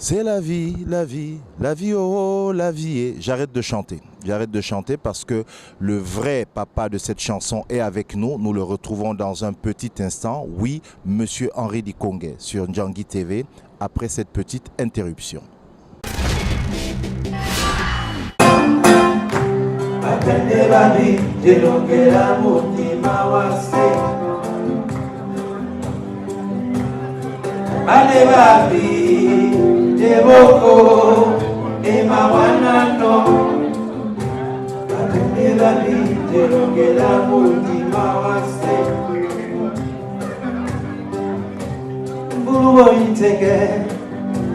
C'est la vie, la vie, la vie, oh, oh, la vie est. J'arrête de chanter. J'arrête de chanter parce que le vrai papa de cette chanson est avec nous. Nous le retrouvons dans un petit instant. Oui, Monsieur Henri Dikongué sur Djangui TV après cette petite interruption. Eboko emawanano bakendela bitelongela mutima wase mbulubo itenge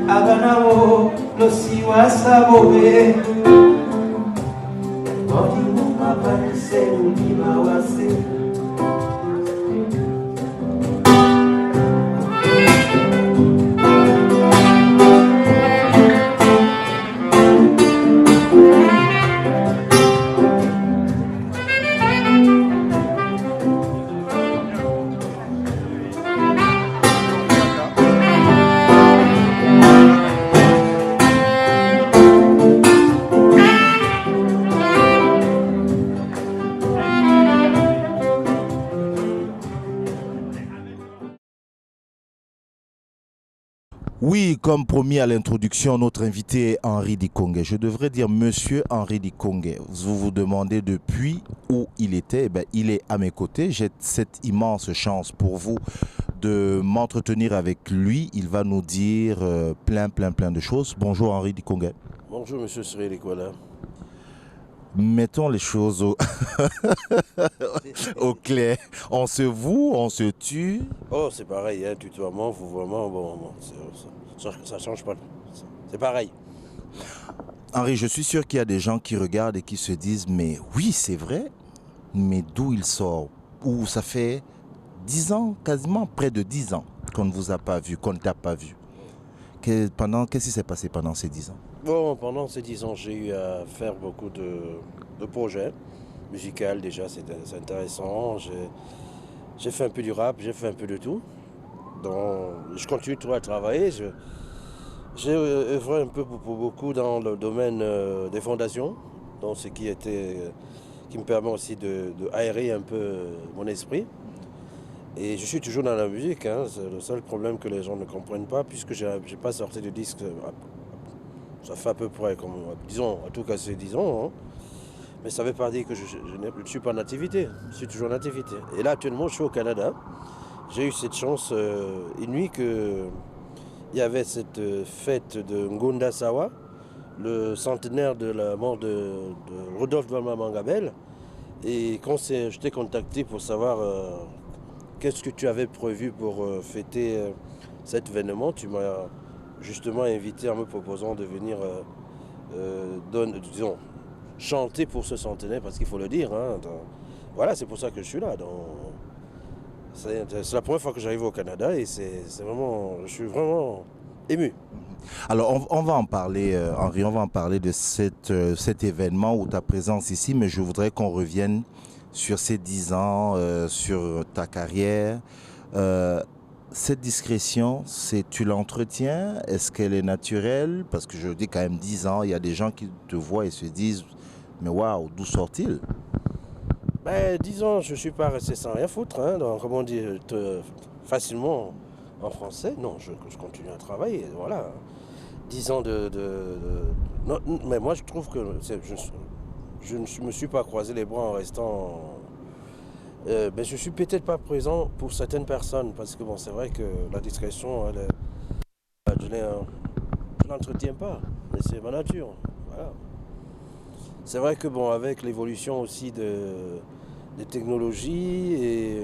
abanabo nosiwasabobe odimumapanise mutima wase. Oui, comme promis à l'introduction, notre invité est Henri Dikongué. Je devrais dire Monsieur Henri Dikongué. Vous vous demandez depuis où il était. Eh bien, il est à mes côtés. J'ai cette immense chance pour vous de m'entretenir avec lui. Il va nous dire plein de choses. Bonjour Henri Dikongué. Bonjour Monsieur Cyril Ekwala. Mettons les choses au clair. On se voue, on se tue. Oh, c'est pareil, hein, tutoiement, vouvoiement, bon, ça change pas. C'est pareil. Henri, je suis sûr qu'il y a des gens qui regardent et qui se disent, mais oui, c'est vrai, mais d'où il sort? Ou ça fait 10 ans, quasiment près de 10 ans qu'on ne vous a pas vu, qu'on ne t'a pas vu. Qu'est-ce qui s'est passé pendant ces 10 ans? Bon, pendant ces 10 ans, j'ai eu à faire beaucoup de projets musicaux déjà, c'est intéressant. J'ai fait un peu du rap, j'ai fait un peu de tout. Donc, je continue toujours à travailler. J'ai œuvré un peu pour beaucoup dans le domaine des fondations, donc ce qui me permet aussi de aérer un peu mon esprit. Et je suis toujours dans la musique, hein. C'est le seul problème que les gens ne comprennent pas, puisque je n'ai pas sorti de disque, ça fait à peu près, comme, disons, en tout cas c'est 10 ans, hein. Mais ça ne veut pas dire que je ne suis pas en activité, je suis toujours en activité. Et là actuellement je suis au Canada, j'ai eu cette chance inouïe qu'il y avait cette fête de Ngunda Sawa, le centenaire de la mort de Rodolphe Dalma Mangabel. Et quand je t'ai contacté pour savoir qu'est-ce que tu avais prévu pour fêter cet événement, tu m'as justement invité en me proposant de venir disons, chanter pour ce centenaire, parce qu'il faut le dire. Hein, voilà, c'est pour ça que je suis là. C'est la première fois que j'arrive au Canada et je suis vraiment ému. Alors, on va en parler, Henri, on va en parler de cet événement ou ta présence ici, mais je voudrais qu'on revienne sur ces 10 ans, sur ta carrière. Cette discrétion, tu l'entretiens? Est-ce qu'elle est naturelle? Parce que je dis quand même 10 ans, il y a des gens qui te voient et se disent, mais waouh, d'où sort-il? Ben, 10 ans, je ne suis pas resté sans rien foutre, hein, donc, comme on dit facilement en français. Non, je continue à travailler, voilà. 10 ans Non, mais moi, je trouve que je ne me suis pas croisé les bras en restant... je ne suis peut-être pas présent pour certaines personnes, parce que bon, c'est vrai que la discrétion, je ne l'entretiens pas, mais c'est ma nature. Voilà. C'est vrai que bon, avec l'évolution aussi des technologies et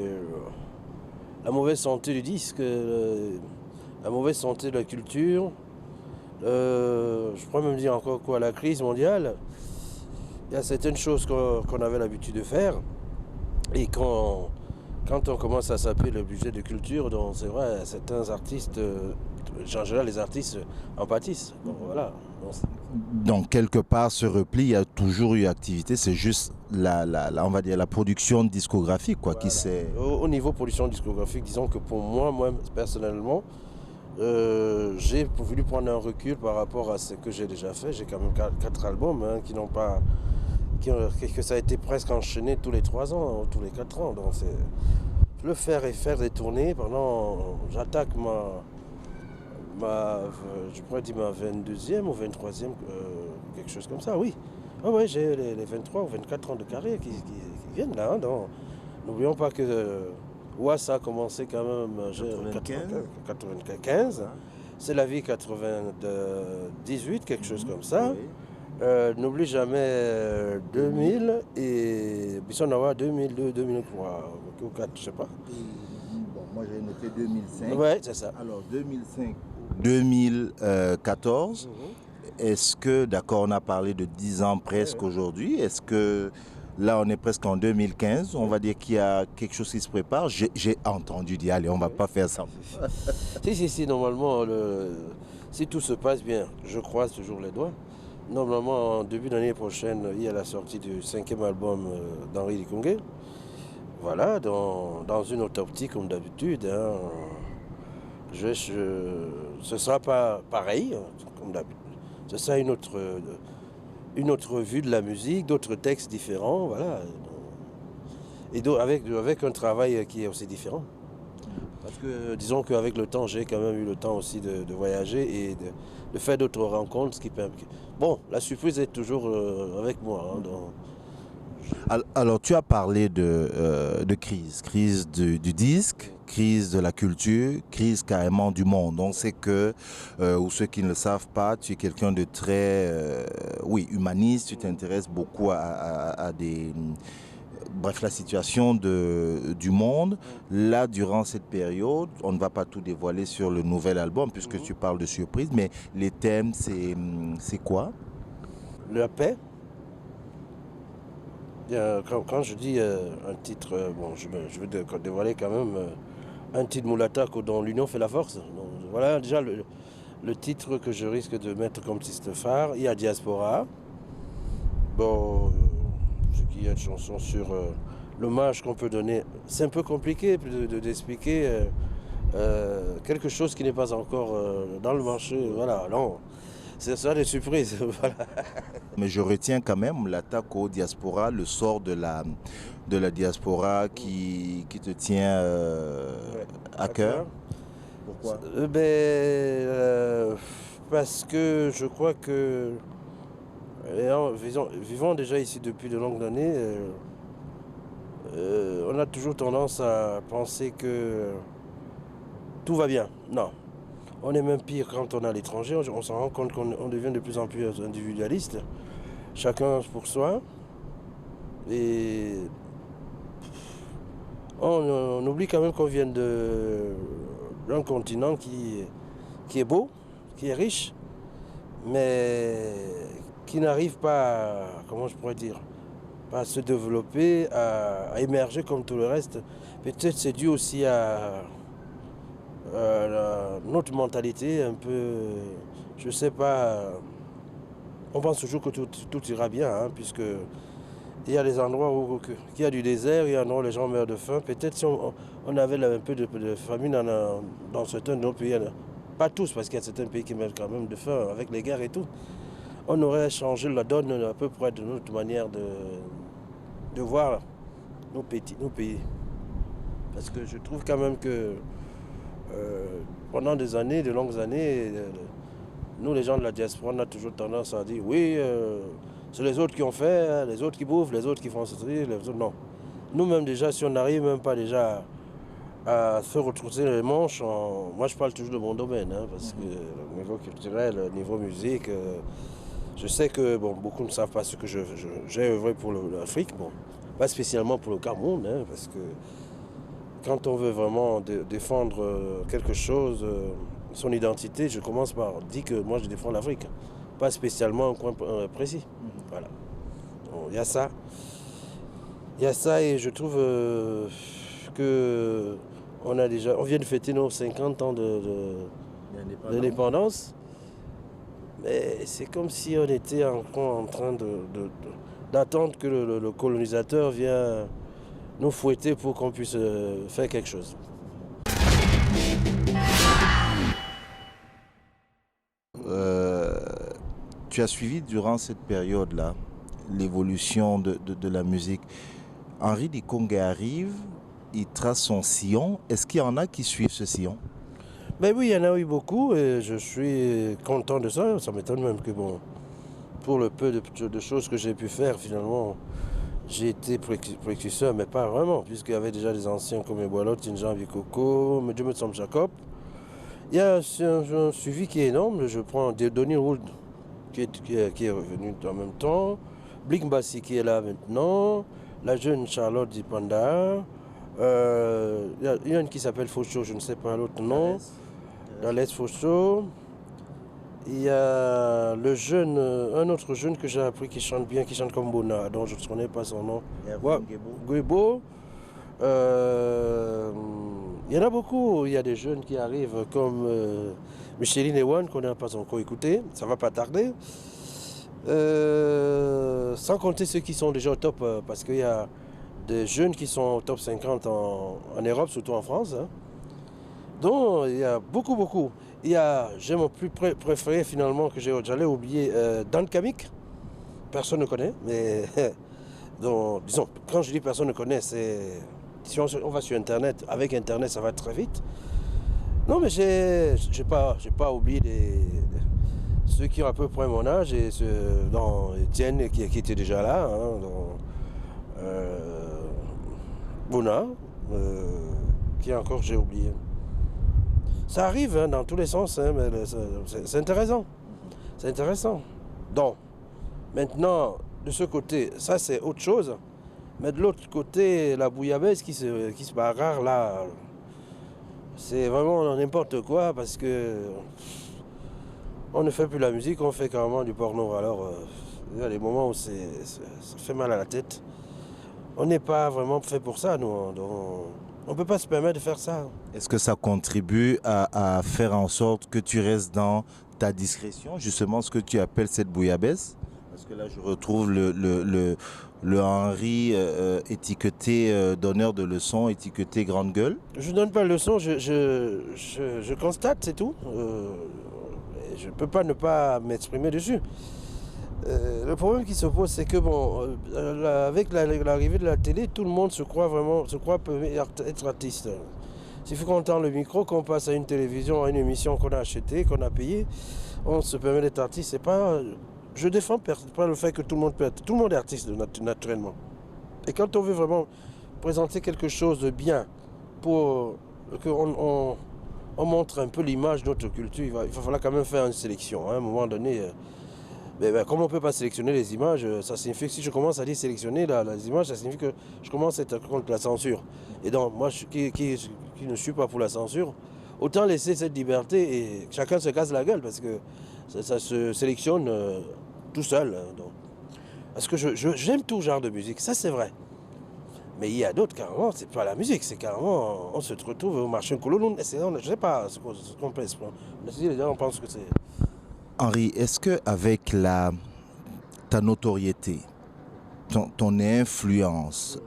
la mauvaise santé du disque, la mauvaise santé de la culture, je pourrais même dire encore quoi, la crise mondiale, il y a certaines choses qu'on avait l'habitude de faire. Et quand on commence à saper le budget de culture, donc c'est vrai, certains artistes, en général les artistes en pâtissent. Donc voilà. Donc quelque part, ce repli, il y a toujours eu activité, c'est juste on va dire la production discographique quoi, Voilà. qui s'est... Au niveau production discographique, disons que pour moi personnellement, J'ai voulu prendre un recul par rapport à ce que j'ai déjà fait. J'ai quand même 4 albums hein, que ça a été presque enchaîné tous les 3 ans, tous les 4 ans. Donc le faire et faire des tournées pendant. J'attaque je pourrais dire ma 22e ou 23e, quelque chose comme ça, oui. Ah ouais, j'ai les 23 ou 24 ans de carrière qui viennent là. Hein, donc, n'oublions pas que ça a commencé quand même en 95. C'est la vie 98, quelque chose comme ça. Oui. N'oublie jamais 2000 et Bissonawa 2002, 2003 ou 4, je sais pas. Bon, moi j'ai noté 2005. Ouais, c'est ça. Alors 2005, 2014. Est-ce que, d'accord, on a parlé de 10 ans presque aujourd'hui. Est-ce que là, on est presque en 2015. On va dire qu'il y a quelque chose qui se prépare. J'ai entendu dire, allez, on ne va pas faire ça. Si, normalement, si tout se passe bien, je croise toujours les doigts. Normalement, en début d'année prochaine, il y a la sortie du 5e album d'Henri Likongue. Voilà, dans une autre optique comme d'habitude. Hein. Ce ne sera pas pareil, comme d'habitude. Ce sera une autre vue de la musique, d'autres textes différents, voilà. Et avec un travail qui est aussi différent. Parce que disons qu'avec le temps, j'ai quand même eu le temps aussi de voyager et de faire d'autres rencontres. Bon, la surprise est toujours avec moi. Hein, Alors, tu as parlé de crise du disque, crise de la culture, crise carrément du monde. On sait que, ou ceux qui ne le savent pas, tu es quelqu'un de très, humaniste, tu t'intéresses beaucoup à des... Bref, la situation du monde. Là, durant cette période, on ne va pas tout dévoiler sur le nouvel album, puisque tu parles de surprise, mais les thèmes, c'est quoi? La paix. Quand je dis un titre, je veux dévoiler quand même un titre Moulata dont l'union fait la force. Donc, voilà déjà le titre que je risque de mettre comme titre phare. Il y a Diaspora. Bon, il y a une chanson sur l'hommage qu'on peut donner. C'est un peu compliqué d'expliquer quelque chose qui n'est pas encore dans le marché. Voilà, non. C'est ça des surprises. Voilà. Mais je retiens quand même l'attaque au diaspora, le sort de la diaspora qui te tient à cœur. Pourquoi? Parce que je crois que, vivant déjà ici depuis de longues années, on a toujours tendance à penser que tout va bien. Non. On est même pire quand on est à l'étranger, on s'en rend compte qu'on devient de plus en plus individualiste, chacun pour soi. Et on oublie quand même qu'on vient d'un continent qui est beau, qui est riche, mais qui n'arrive pas, comment je pourrais dire, pas à se développer, à émerger comme tout le reste. Peut-être c'est dû aussi à notre mentalité un peu, je sais pas, on pense toujours que tout ira bien, hein, puisque il y a des endroits où il y a du désert, il y a des endroits où les gens meurent de faim. Peut-être si on avait un peu de famine dans certains de nos pays, pas tous, parce qu'il y a certains pays qui meurent quand même de faim avec les guerres et tout, on aurait changé la donne à peu près de notre manière de voir nos pays. Parce que je trouve quand même que pendant des années, de longues années, nous les gens de la diaspora, on a toujours tendance à dire oui, c'est les autres qui ont fait, hein, les autres qui bouffent, les autres qui font ceci, les autres non. Nous-mêmes déjà, si on n'arrive même pas déjà à se retrousser les manches, moi je parle toujours de mon domaine, hein, parce que le niveau culturel, le niveau musique, je sais que beaucoup ne savent pas ce que j'ai œuvré pour l'Afrique, pas spécialement pour le Cameroun, hein, parce que quand on veut vraiment défendre quelque chose, son identité, je commence par dire que moi je défends l'Afrique, pas spécialement un coin précis. Voilà. Il y a ça. Il y a ça et je trouve que on vient de fêter nos 50 ans d'indépendance. Mais c'est comme si on était encore en train d'attendre que le colonisateur vienne nous fouetter pour qu'on puisse faire quelque chose. tu as suivi durant cette période-là l'évolution de la musique. Henri Dikongue arrive, il trace son sillon. Est-ce qu'il y en a qui suivent ce sillon? Ben oui, il y en a eu beaucoup et je suis content de ça. Ça m'étonne même que bon, pour le peu de choses que j'ai pu faire, finalement, j'ai été précurseur, mais pas vraiment, puisqu'il y avait déjà des anciens comme Eboalot, Tinjan Vikoko, Medjumet Sam Jacob. Il y a un suivi qui est énorme. Je prends Donny Wood qui est revenu en même temps, Blink Bassi qui est là maintenant, la jeune Charlotte Dipanda, il y a une qui s'appelle Faucho, je ne sais pas l'autre nom, Dalès Faucho. Il y a un autre jeune que j'ai appris qui chante bien, qui chante comme Bona, dont je ne connais pas son nom. Guebo. Il y en a beaucoup. Il y a des jeunes qui arrivent comme Micheline Ewan, qu'on n'a pas encore écouté. Ça va pas tarder. Sans compter ceux qui sont déjà au top, parce qu'il y a des jeunes qui sont au top 50 en Europe, surtout en France. Hein. Donc il y a beaucoup. J'ai mon plus préféré finalement que j'allais oublier, Dan Kamik. Personne ne connaît, mais donc, disons, quand je dis personne ne connaît, c'est si on va sur Internet, avec Internet ça va très vite. Non mais j'ai pas oublié ceux qui ont à peu près mon âge et dans Étienne qui était déjà là, hein, Bona, qui encore j'ai oublié. Ça arrive hein, dans tous les sens, hein, mais c'est intéressant. C'est intéressant. Donc, maintenant, de ce côté, ça c'est autre chose. Mais de l'autre côté, la bouillabaisse qui se bagarre là, c'est vraiment n'importe quoi parce que on ne fait plus la musique, on fait carrément du porno. Alors, il y a des moments où ça fait mal à la tête. On n'est pas vraiment fait pour ça, nous. On ne peut pas se permettre de faire ça. Est-ce que ça contribue à faire en sorte que tu restes dans ta discrétion, justement ce que tu appelles cette bouillabaisse? Parce que là, je retrouve le Henri étiqueté donneur de leçons, étiqueté grande gueule. Je ne donne pas de leçons, je constate, c'est tout. Je ne peux pas ne pas m'exprimer dessus. Le problème qui se pose, c'est que bon, avec l'arrivée de la télé, tout le monde se croit être artiste. S'il faut qu'on entend le micro, qu'on passe à une télévision, à une émission qu'on a achetée, qu'on a payée, on se permet d'être artiste. Je défends pas le fait que tout le monde est artiste naturellement. Et quand on veut vraiment présenter quelque chose de bien pour qu'on montre un peu l'image de notre culture, il va falloir quand même faire une sélection. Hein, à un moment donné. Comme on ne peut pas sélectionner les images, ça signifie que si je commence à dire sélectionner les images, ça signifie que je commence à être contre la censure. Et donc, moi, qui ne suis pas pour la censure, autant laisser cette liberté et chacun se casse la gueule parce que ça se sélectionne tout seul. Hein, donc. Parce que j'aime tout genre de musique, ça c'est vrai. Mais il y a d'autres, carrément, c'est pas la musique, c'est carrément, on se retrouve au marché Koulouloun, je ne sais pas ce qu'on pense. Les gens pensent que c'est... Henri, est-ce qu'avec ta notoriété, ton influence,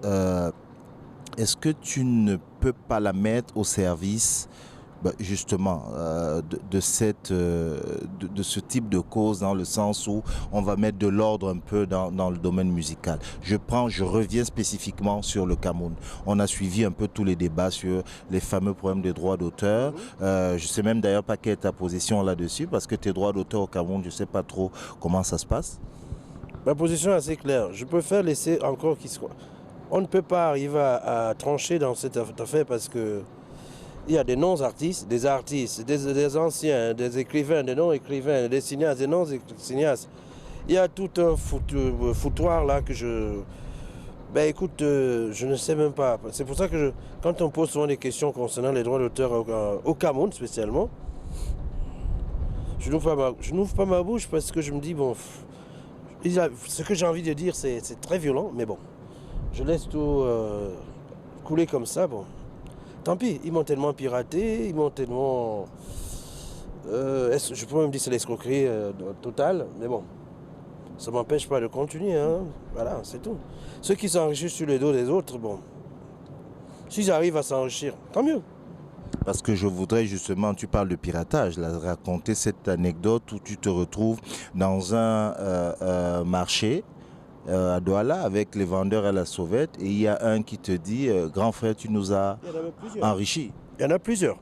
est-ce que tu ne peux pas la mettre au service justement de ce type de cause, dans le sens où on va mettre de l'ordre un peu dans le domaine musical? Je reviens spécifiquement sur le Cameroun. On a suivi un peu tous les débats sur les fameux problèmes des droits d'auteur. Je ne sais même d'ailleurs pas quelle est ta position là-dessus, parce que tes droits d'auteur au Cameroun, je ne sais pas trop comment ça se passe. Ma position est assez claire. Je préfère laisser encore qu'il soit. On ne peut pas arriver à trancher dans cette affaire parce que il y a des non-artistes, des artistes, des anciens, des écrivains, des non-écrivains, des cinéastes, des non-cinéastes. Il y a tout un foutoir là que écoute, je ne sais même pas. C'est pour ça que quand on pose souvent des questions concernant les droits d'auteur au Cameroun spécialement, je n'ouvre pas ma bouche parce que je me dis, bon, ce que j'ai envie de dire, c'est très violent, mais bon, je laisse tout couler comme ça, bon. Tant pis, ils m'ont tellement piraté, ils m'ont tellement... je pourrais même dire que c'est l'escroquerie totale, mais bon, ça ne m'empêche pas de continuer, hein. Voilà, c'est tout. Ceux qui s'enrichissent sur le dos des autres, bon, s'ils arrivent à s'enrichir, tant mieux. Parce que je voudrais justement, tu parles de piratage, là, raconter cette anecdote où tu te retrouves dans un marché à Douala avec les vendeurs à la sauvette et il y a un qui te dit grand frère, tu nous as Il y en avait plusieurs. enrichis. Il y en a plusieurs.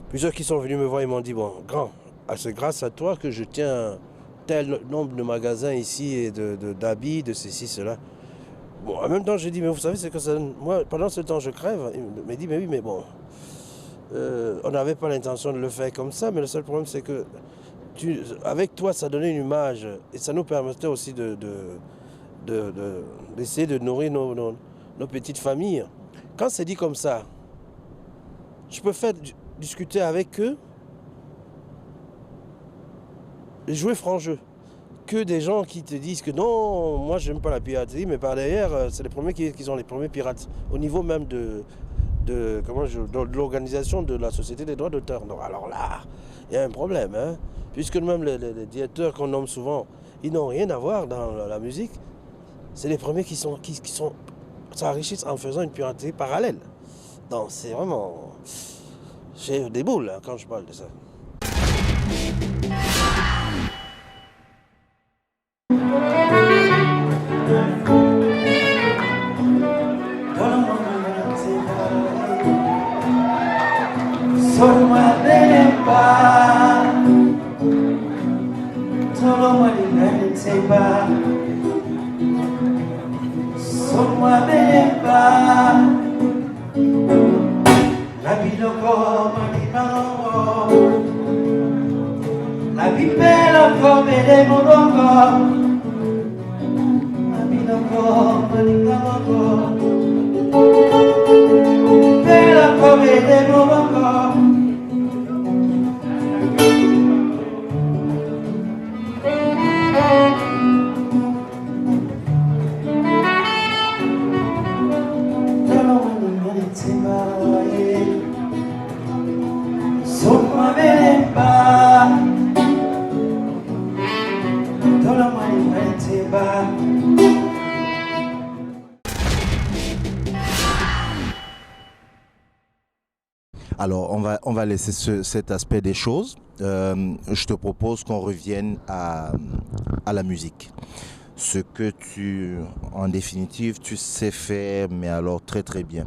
Plusieurs qui sont venus me voir et m'ont dit, bon, grand, c'est grâce à toi que je tiens tel nombre de magasins ici et d'habits, de ceci, cela. Bon, en même temps, j'ai dit, mais vous savez, c'est que ça, moi, pendant ce temps, je crève. Il m'a dit, mais oui, mais bon, on n'avait pas l'intention de le faire comme ça, mais le seul problème, c'est que avec toi, ça donnait une image et ça nous permettait aussi d'essayer de nourrir nos petites familles. Quand c'est dit comme ça, je peux faire discuter avec eux et jouer franc jeu. Que des gens qui te disent que non, moi j'aime pas la piraterie, mais par derrière, c'est les premiers qui sont les premiers pirates. Au niveau même de l'organisation de la Société des droits d'auteur. Donc alors là, il y a un problème, hein, puisque même les directeurs qu'on nomme souvent, ils n'ont rien à voir dans la musique. C'est les premiers qui s'enrichissent en faisant une piraterie parallèle. Donc c'est vraiment... J'ai des boules hein, quand je parle de ça. Alors, on va laisser cet aspect des choses. Je te propose qu'on revienne à la musique. Ce que en définitive, tu sais faire, mais alors très très bien.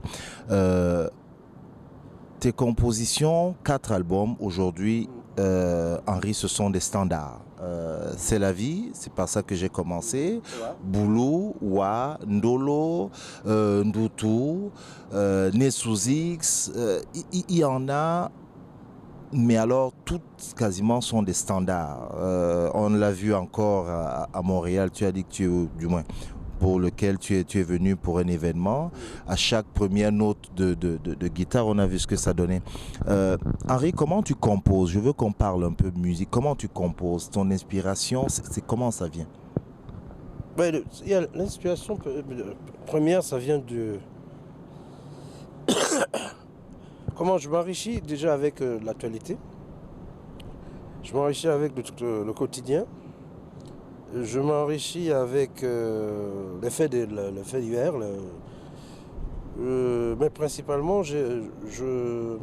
Tes compositions, 4 albums aujourd'hui, Henri, ce sont des standards. C'est la vie, c'est par ça que j'ai commencé. Boulou, Wa, Ndolo, Ndoutou, Nessouzix, il y en a, mais alors toutes quasiment sont des standards. On l'a vu encore à Montréal, tu as dit que tu es, du moins, pour lequel tu es venu pour un événement. À chaque première note de guitare, on a vu ce que ça donnait. Henri, comment tu composes? Je veux qu'on parle un peu de musique. Comment tu composes? Ton inspiration, c'est comment ça vient? L'inspiration première, ça vient de... Comment je m'enrichis déjà avec l'actualité. Je m'enrichis avec le quotidien. Je m'enrichis avec les faits divers, mais principalement, je ne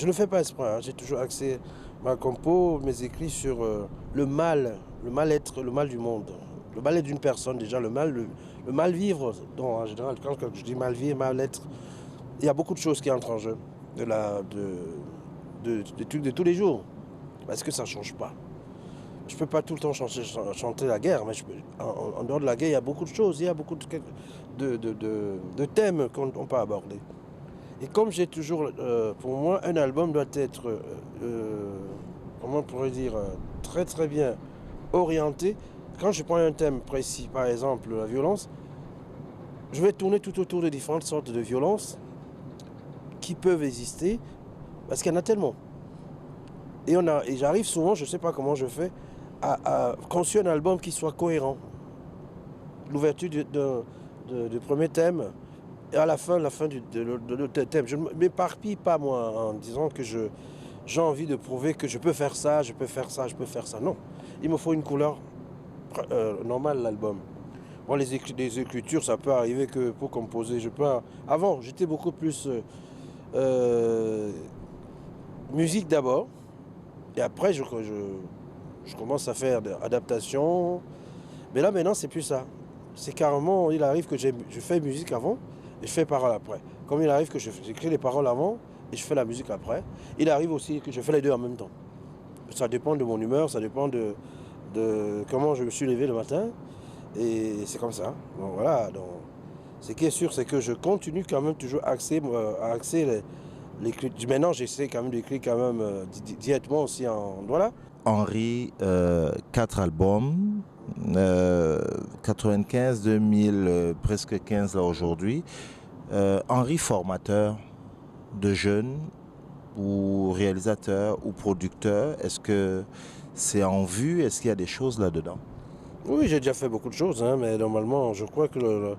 le fais pas exprès, hein. J'ai toujours axé ma compo, mes écrits sur le mal-être, le mal du monde, le mal-être d'une personne déjà, le mal-vivre. Donc en général, quand je dis mal-vivre, mal-être, il y a beaucoup de choses qui entrent en jeu, de tous les jours, parce que ça ne change pas. Je ne peux pas tout le temps chanter la guerre, mais en dehors de la guerre, il y a beaucoup de choses, il y a beaucoup de thèmes qu'on peut aborder. Et comme j'ai toujours, pour moi, un album doit être, comment on pourrait dire, très très bien orienté. Quand je prends un thème précis, par exemple la violence, je vais tourner tout autour de différentes sortes de violences qui peuvent exister, parce qu'il y en a tellement. Et j'arrive souvent, je ne sais pas comment je fais, à construire un album qui soit cohérent. L'ouverture du premier thème et à la fin de l'autre thème. Je ne m'éparpille pas, moi, en disant que j'ai envie de prouver que je peux faire ça, je peux faire ça, je peux faire ça. Non, il me faut une couleur normale, l'album. Bon, les écritures, ça peut arriver que pour composer, avant, j'étais beaucoup plus Musique d'abord, et après je commence à faire des adaptations. Mais là maintenant c'est plus ça. C'est carrément, il arrive que je fais musique avant et je fais paroles après. Comme il arrive que j'écris les paroles avant et je fais la musique après, il arrive aussi que je fais les deux en même temps. Ça dépend de mon humeur, ça dépend de comment je me suis levé le matin. Et c'est comme ça. Donc voilà. Donc, ce qui est sûr, c'est que je continue quand même toujours à axer l'écrit. Maintenant, j'essaie quand même d'écrire quand même directement aussi en. Voilà. Henri, 4 albums, 95, 2000, presque 15 là aujourd'hui. Henri, formateur de jeunes ou réalisateur ou producteur, est-ce que c'est en vue? Est-ce qu'il y a des choses là-dedans? Oui, j'ai déjà fait beaucoup de choses, hein, mais normalement, je crois que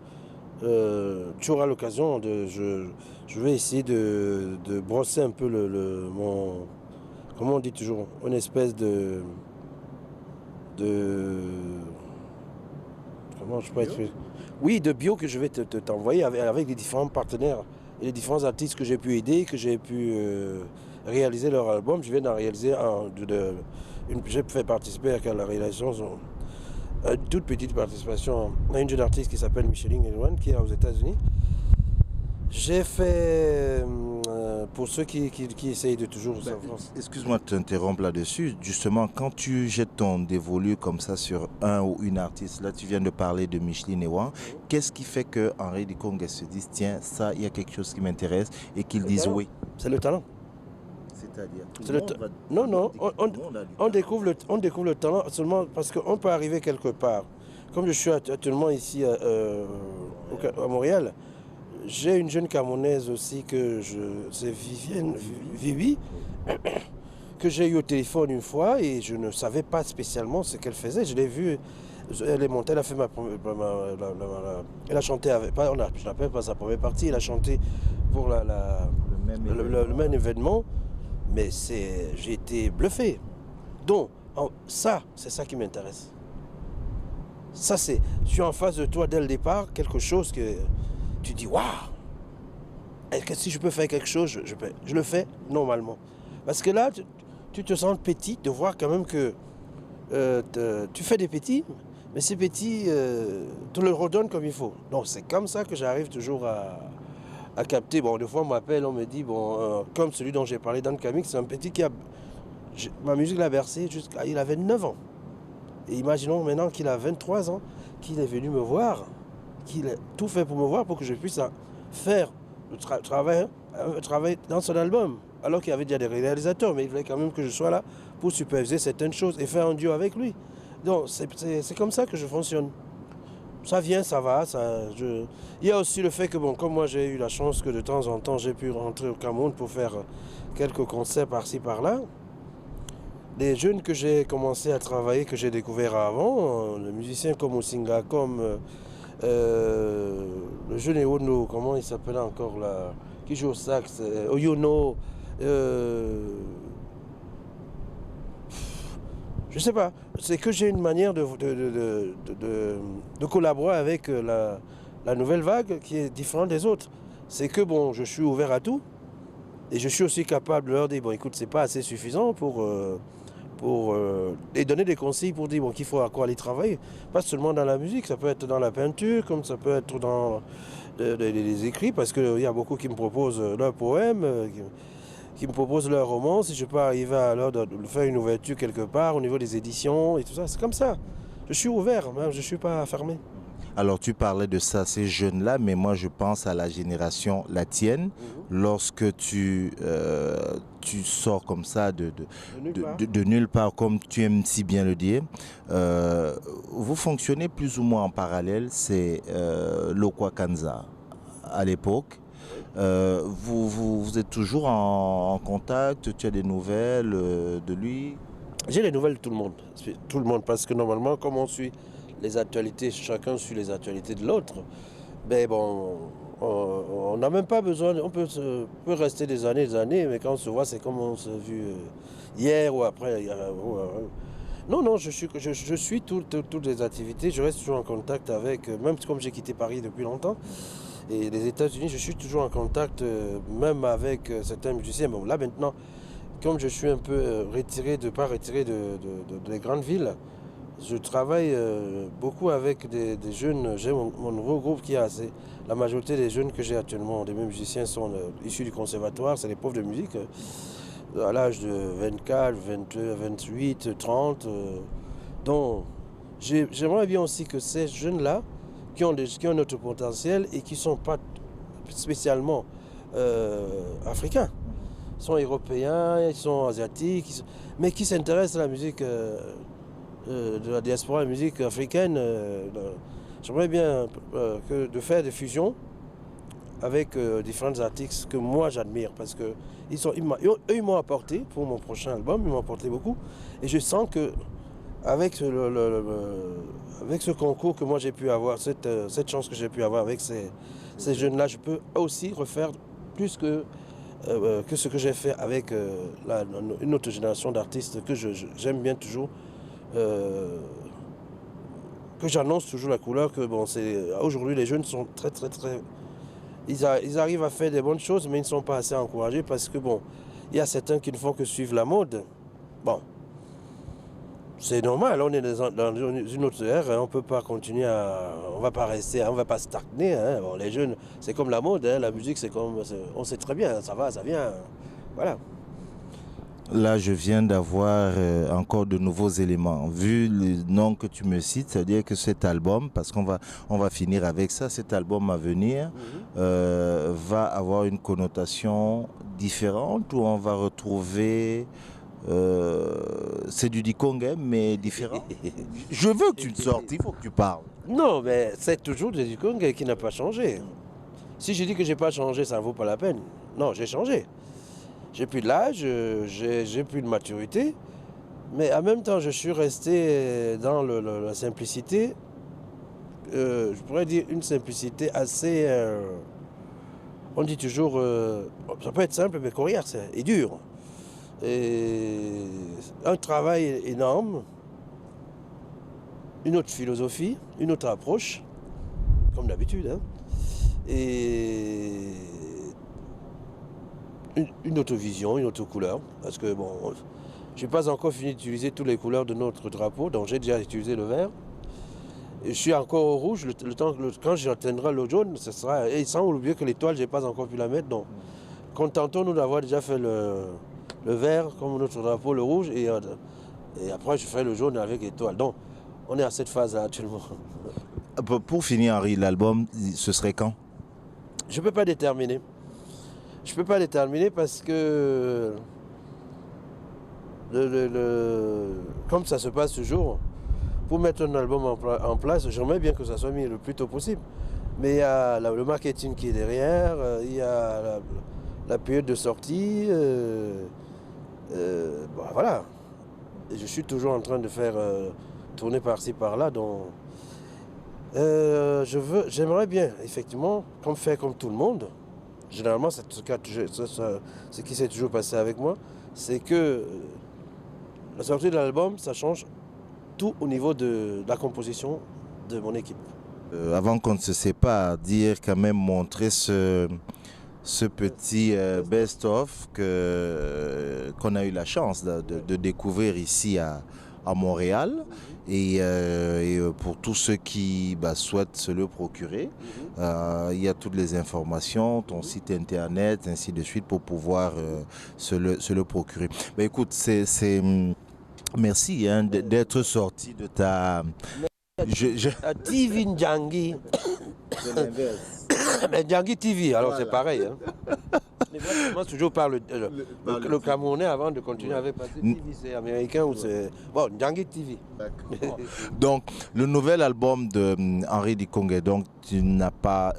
tu auras l'occasion de. Je vais essayer de brosser un peu mon. Comment on dit toujours? Une espèce de. Comment je peux expliquer? Oui, de bio que je vais t'envoyer avec les différents partenaires et les différents artistes que j'ai pu aider, que j'ai pu réaliser leur album. Je viens d'en réaliser j'ai fait participer à la réalisation. Une toute petite participation à une jeune artiste qui s'appelle Micheline Elouane, qui est aux États-Unis. J'ai fait, pour ceux qui essayent de toujours savoir. Excuse-moi de t'interrompre là-dessus. Justement, quand tu jettes ton dévolu comme ça sur un ou une artiste, là tu viens de parler de Micheline Elouane, qu'est-ce qui fait que Henri Dikongue se dise tiens, ça, il y a quelque chose qui m'intéresse et qu'il dise oui? C'est le talent. C'est-à-dire Non, on découvre le talent seulement parce qu'on peut arriver quelque part. Comme je suis actuellement ici à Montréal, j'ai une jeune Camerounaise aussi c'est Vivienne Vivi, que j'ai eu au téléphone une fois et je ne savais pas spécialement ce qu'elle faisait. Je l'ai vue, elle est montée, elle a fait elle a chanté avec, je n'appelle pas sa première partie, elle a chanté pour le même événement. Mais j'ai été bluffé. Donc, c'est ça qui m'intéresse. Ça, je suis en face de toi dès le départ, quelque chose que tu dis, waouh! Est-ce que si je peux faire quelque chose, je le fais normalement. Parce que là, tu te sens petit de voir quand même que tu fais des petits, mais ces petits, tu le redonnes comme il faut. Donc, c'est comme ça que j'arrive toujours à capter. Bon, des fois, on m'appelle, on me dit, comme celui dont j'ai parlé, Dan Kamik, c'est un petit ma musique l'a bercé il avait 9 ans. Et imaginons maintenant qu'il a 23 ans, qu'il est venu me voir, qu'il a tout fait pour me voir pour que je puisse faire le travail dans son album. Alors qu'il y avait déjà des réalisateurs, mais il voulait quand même que je sois là pour superviser certaines choses et faire un duo avec lui. Donc, c'est comme ça que je fonctionne. Ça vient, ça va. Il y a aussi le fait que, comme moi j'ai eu la chance que de temps en temps j'ai pu rentrer au Cameroun pour faire quelques concerts par-ci par-là. Les jeunes que j'ai commencé à travailler, que j'ai découvert avant, les musiciens comme Osinga, comme le jeune Eono, comment il s'appelait encore là, qui joue au sax, Oyono. Je sais pas, c'est que j'ai une manière de collaborer avec la nouvelle vague qui est différente des autres. C'est que je suis ouvert à tout et je suis aussi capable de leur dire, écoute, c'est pas assez suffisant pour et donner des conseils pour dire qu'il faut à quoi aller travailler. Pas seulement dans la musique, ça peut être dans la peinture, comme ça peut être dans les écrits, parce qu'il y a beaucoup qui me proposent leurs poèmes, qui me proposent leurs romans, si je peux arriver alors de faire une ouverture quelque part au niveau des éditions et tout ça. C'est comme ça. Je suis ouvert, hein, je ne suis pas fermé. Alors tu parlais de ça, ces jeunes-là, mais moi je pense à la génération la tienne. Lorsque tu sors comme ça de nulle part, comme tu aimes si bien le dire, vous fonctionnez plus ou moins en parallèle, c'est Lokwa Kanza à l'époque. Vous êtes toujours en contact, tu as des nouvelles de lui? J'ai les nouvelles de tout le monde, parce que normalement, comme on suit les actualités, chacun suit les actualités de l'autre, mais on n'a même pas besoin, on peut rester des années, mais quand on se voit, c'est comme on s'est vu hier ou après. Non, je suis toutes les activités, je reste toujours en contact avec, même comme j'ai quitté Paris depuis longtemps. Et les États-Unis, je suis toujours en contact, même avec certains musiciens. Bon, là maintenant, comme je suis un peu retiré, pas retiré des grandes villes, je travaille beaucoup avec des jeunes. J'ai mon nouveau groupe qui a assez. La majorité des jeunes que j'ai actuellement, des musiciens, sont issus du conservatoire, c'est des profs de musique, à l'âge de 24, 22, 28, 30. Donc, j'aimerais bien aussi que ces jeunes-là, qui ont notre potentiel et qui ne sont pas spécialement africains, sont européens, ils sont asiatiques, mais qui s'intéressent à la musique de la diaspora, la musique africaine. J'aimerais bien de faire des fusions avec différents artistes que moi j'admire parce que ils m'ont apporté pour mon prochain album, ils m'ont apporté beaucoup. Et je sens que avec ce concours que moi j'ai pu avoir, cette chance que j'ai pu avoir avec ces jeunes-là, je peux aussi refaire plus que ce que j'ai fait avec une autre génération d'artistes que j'aime bien toujours, que j'annonce toujours la couleur, que bon, aujourd'hui les jeunes sont très. Ils arrivent à faire des bonnes choses, mais ils ne sont pas assez encouragés parce que bon, il y a certains qui ne font que suivre la mode. Bon. C'est normal, on est dans une autre ère, hein, on ne peut pas continuer on ne va pas rester, on ne va pas stagner. Hein. Bon, les jeunes, c'est comme la mode, hein, la musique, on sait très bien, ça va, ça vient, voilà. Là, je viens d'avoir encore de nouveaux éléments. Vu le nom que tu me cites, c'est-à-dire que cet album, parce qu'on va finir avec ça, cet album à venir va avoir une connotation différente où on va retrouver... c'est du Dikongue, mais différent. Je veux que tu le sortes, il faut que tu parles. Non, mais c'est toujours du Dikongue qui n'a pas changé. Si je dis que je n'ai pas changé, ça ne vaut pas la peine. Non, j'ai changé. J'ai plus de l'âge, j'ai plus de maturité, mais en même temps, je suis resté dans la simplicité. Je pourrais dire une simplicité assez... on dit toujours, ça peut être simple, mais coriace et dur. Et un travail énorme, une autre philosophie, une autre approche, comme d'habitude, hein, et une autre vision, une autre couleur, parce que bon, je n'ai pas encore fini d'utiliser toutes les couleurs de notre drapeau, donc j'ai déjà utilisé le vert. Et je suis encore au rouge, quand j'atteindrai le jaune, ce sera, et sans oublier que l'étoile, je n'ai pas encore pu la mettre, donc contentons-nous d'avoir déjà fait le vert comme notre drapeau, le rouge, et après je ferai le jaune avec l'étoile. Donc on est à cette phase-là actuellement. Pour finir, Henri, l'album, ce serait quand? Je ne peux pas déterminer. Je ne peux pas déterminer parce que comme ça se passe toujours, pour mettre un album en place, j'aimerais bien que ça soit mis le plus tôt possible. Mais il y a le marketing qui est derrière, il y a la période de sortie. Bon, voilà. Et je suis toujours en train de faire tourner par-ci par-là. Donc, j'aimerais bien, effectivement, faire comme tout le monde. Généralement, c'est ce qui s'est toujours passé avec moi, c'est que la sortie de l'album, ça change tout au niveau de la composition de mon équipe. Avant qu'on ne se sépare, dire quand même montrer ce petit best-of qu'on a eu la chance de découvrir ici à Montréal. Et pour tous ceux qui souhaitent se le procurer, il y a toutes les informations, ton site internet, ainsi de suite, pour pouvoir se le procurer. Mais écoute, merci d'être sorti de ta... TV Ndjangi. Mais Ndjangi TV, alors voilà. C'est pareil. Hein. Mais moi, je commence toujours par le Camerounais avant de continuer avec TV, c'est américain ou c'est... Bon, Ndjangi TV. Donc, le nouvel album de Henri Dikongue, donc tu n'as pas...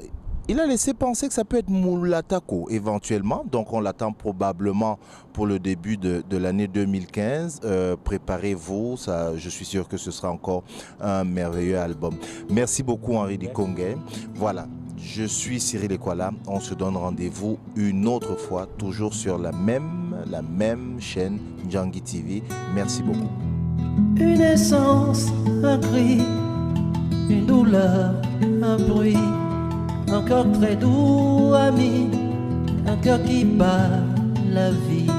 Il a laissé penser que ça peut être Moulatako éventuellement, donc on l'attend probablement pour le début de l'année 2015. Préparez-vous, je suis sûr que ce sera encore un merveilleux album. Merci beaucoup Henri Dikongue. Voilà, je suis Cyril Ekwala, on se donne rendez-vous une autre fois, toujours sur la même chaîne Ndjangi TV. Merci beaucoup. Une essence, un cri, une douleur, un bruit, un cœur très doux, ami, un cœur qui bat la vie.